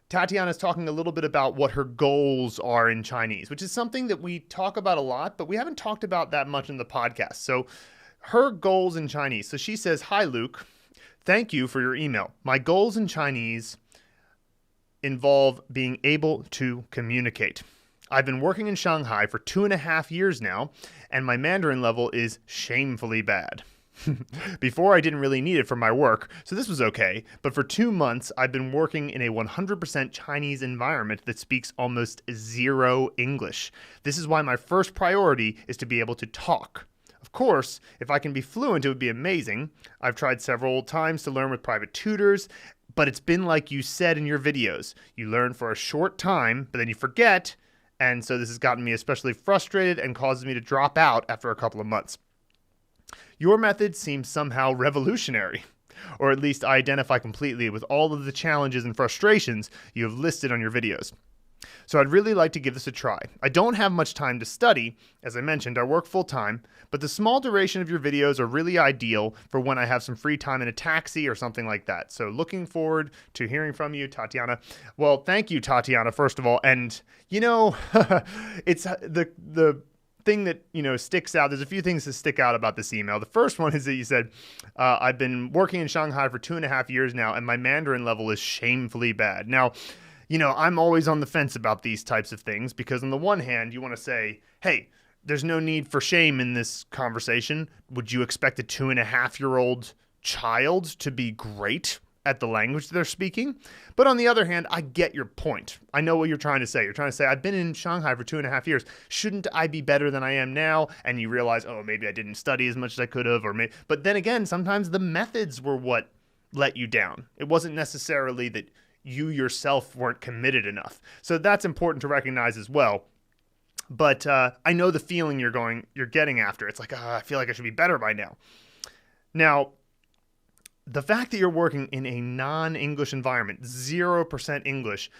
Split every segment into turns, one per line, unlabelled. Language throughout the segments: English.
Tatiana's talking a little bit about what her goals are in Chinese, which is something that we talk about a lot, but we haven't talked about that much in the podcast. So, her goals in Chinese. So, she says, "Hi, Luke. Thank you for your email. My goals in Chinese involve being able to communicate. I've been working in Shanghai for 2.5 years now, and my Mandarin level is shamefully bad." Before, I didn't really need it for my work, so this was okay, but for 2 months, I've been working in a 100% Chinese environment that speaks almost zero English. This is why my first priority is to be able to talk. Of course, if I can be fluent, it would be amazing. I've tried several times to learn with private tutors, but it's been like you said in your videos. You learn for a short time, but then you forget, and so this has gotten me especially frustrated and causes me to drop out after a couple of months. Your method seems somehow revolutionary, or at least I identify completely with all of the challenges and frustrations you have listed on your videos. So I'd really like to give this a try. I don't have much time to study. As I mentioned, I work full time, but the small duration of your videos are really ideal for when I have some free time in a taxi or something like that. So looking forward to hearing from you, Tatiana. Well, thank you, Tatiana, first of all. And, it's the thing that sticks out. There's a few things that stick out about this email. The first one is that you said, I've been working in Shanghai for 2.5 years now, and my Mandarin level is shamefully bad. Now, I'm always on the fence about these types of things because on the one hand, you want to say, hey, there's no need for shame in this conversation. Would you expect a 2.5-year-old child to be great at the language they're speaking? But on the other hand, I get your point. I know what you're trying to say. You're trying to say, I've been in Shanghai for 2.5 years. Shouldn't I be better than I am now? And you realize, oh, maybe I didn't study as much as I could have. But then again, sometimes the methods were what let you down. It wasn't necessarily that you yourself weren't committed enough. So that's important to recognize as well. But I know the feeling you're getting after. It's like, I feel like I should be better by now. Now, the fact that you're working in a non-English environment, 0% English,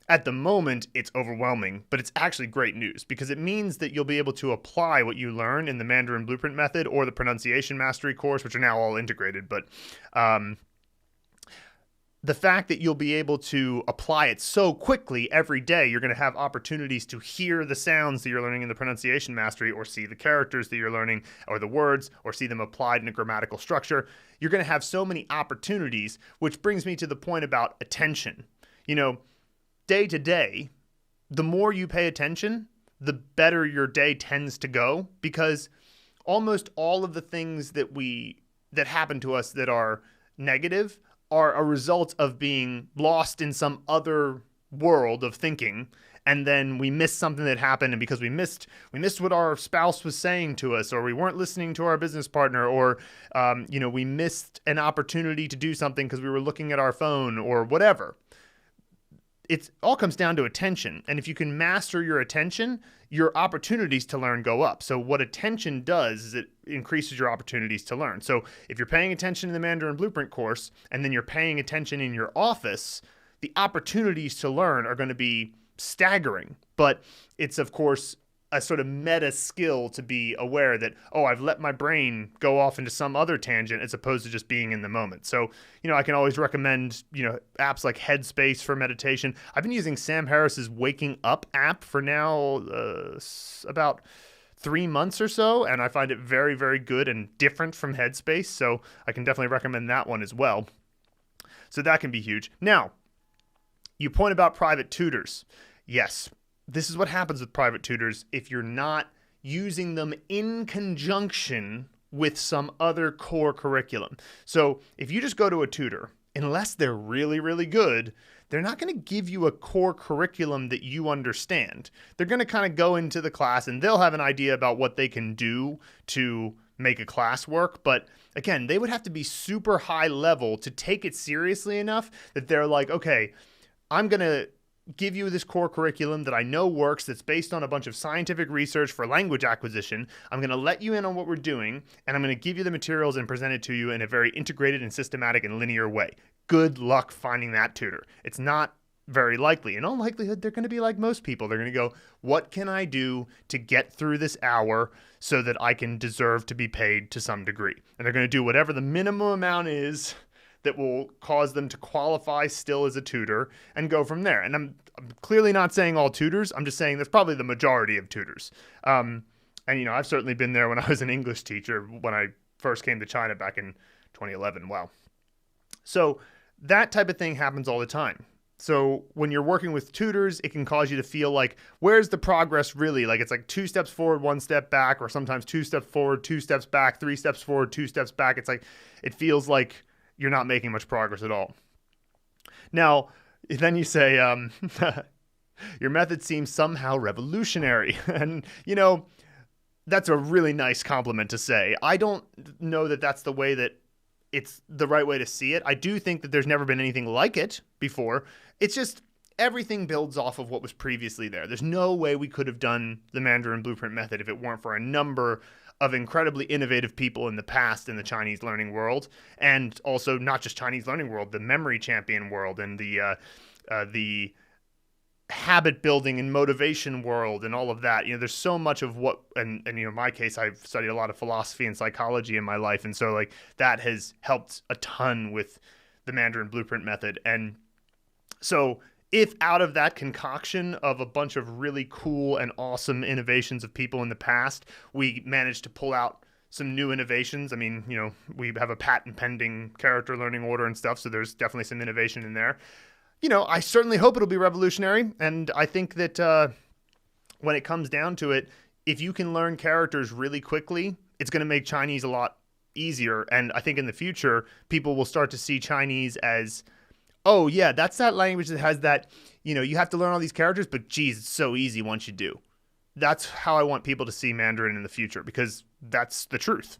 at the moment it's overwhelming, but it's actually great news because it means that you'll be able to apply what you learn in the Mandarin Blueprint method or the pronunciation mastery course, which are now all integrated. But the fact that you'll be able to apply it so quickly every day, you're going to have opportunities to hear the sounds that you're learning in the pronunciation mastery or see the characters that you're learning or the words or see them applied in a grammatical structure. You're going to have so many opportunities, which brings me to the point about attention. Day to day, the more you pay attention, the better your day tends to go because almost all of the things that happen to us that are negative are a result of being lost in some other world of thinking, and then we missed something that happened, and because we missed what our spouse was saying to us, or we weren't listening to our business partner, or we missed an opportunity to do something because we were looking at our phone or whatever. It all comes down to attention, and if you can master your attention, your opportunities to learn go up. So what attention does is it increases your opportunities to learn. So if you're paying attention in the Mandarin Blueprint course, and then you're paying attention in your office, the opportunities to learn are going to be staggering. But it's, of course, a sort of meta skill to be aware that, I've let my brain go off into some other tangent as opposed to just being in the moment. So, I can always recommend, apps like Headspace for meditation. I've been using Sam Harris's Waking Up app for now about 3 months or so, and I find it very, very good and different from Headspace. So I can definitely recommend that one as well. So that can be huge. Now, you point about private tutors. Yes, this is what happens with private tutors if you're not using them in conjunction with some other core curriculum. So if you just go to a tutor, unless they're really, really good, they're not going to give you a core curriculum that you understand. They're going to kind of go into the class and they'll have an idea about what they can do to make a class work. But again, they would have to be super high level to take it seriously enough that they're like, okay, I'm going to give you this core curriculum that I know works, that's based on a bunch of scientific research for language acquisition. I'm going to let you in on what we're doing, and I'm going to give you the materials and present it to you in a very integrated and systematic and linear way. Good luck finding that tutor. It's not very likely. In all likelihood, they're going to be like most people. They're going to go, what can I do to get through this hour so that I can deserve to be paid to some degree? And they're going to do whatever the minimum amount is that will cause them to qualify still as a tutor and go from there. And I'm clearly not saying all tutors. I'm just saying that's probably the majority of tutors. And, I've certainly been there when I was an English teacher when I first came to China back in 2011. Wow. So that type of thing happens all the time. So when you're working with tutors, it can cause you to feel like, where's the progress really? Like it's like 2 steps forward, 1 step back, or sometimes 2 steps forward, 2 steps back, 3 steps forward, 2 steps back. It's like, it feels like you're not making much progress at all. Now, then you say, your method seems somehow revolutionary. And, that's a really nice compliment to say. I don't know that that's the way that it's the right way to see it. I do think that there's never been anything like it before. It's just everything builds off of what was previously there. There's no way we could have done the Mandarin Blueprint method if it weren't for a number of incredibly innovative people in the past in the Chinese learning world, and also not just Chinese learning world, the memory champion world and the habit building and motivation world and all of that. There's so much of what, and in my case, I've studied a lot of philosophy and psychology in my life. And so like that has helped a ton with the Mandarin Blueprint method. And so if out of that concoction of a bunch of really cool and awesome innovations of people in the past, we managed to pull out some new innovations. I mean, we have a patent pending character learning order and stuff. So there's definitely some innovation in there. I certainly hope it'll be revolutionary. And I think that when it comes down to it, if you can learn characters really quickly, it's going to make Chinese a lot easier. And I think in the future, people will start to see Chinese as, oh, yeah, that's that language that has that, you have to learn all these characters, but geez, it's so easy once you do. That's how I want people to see Mandarin in the future, because that's the truth.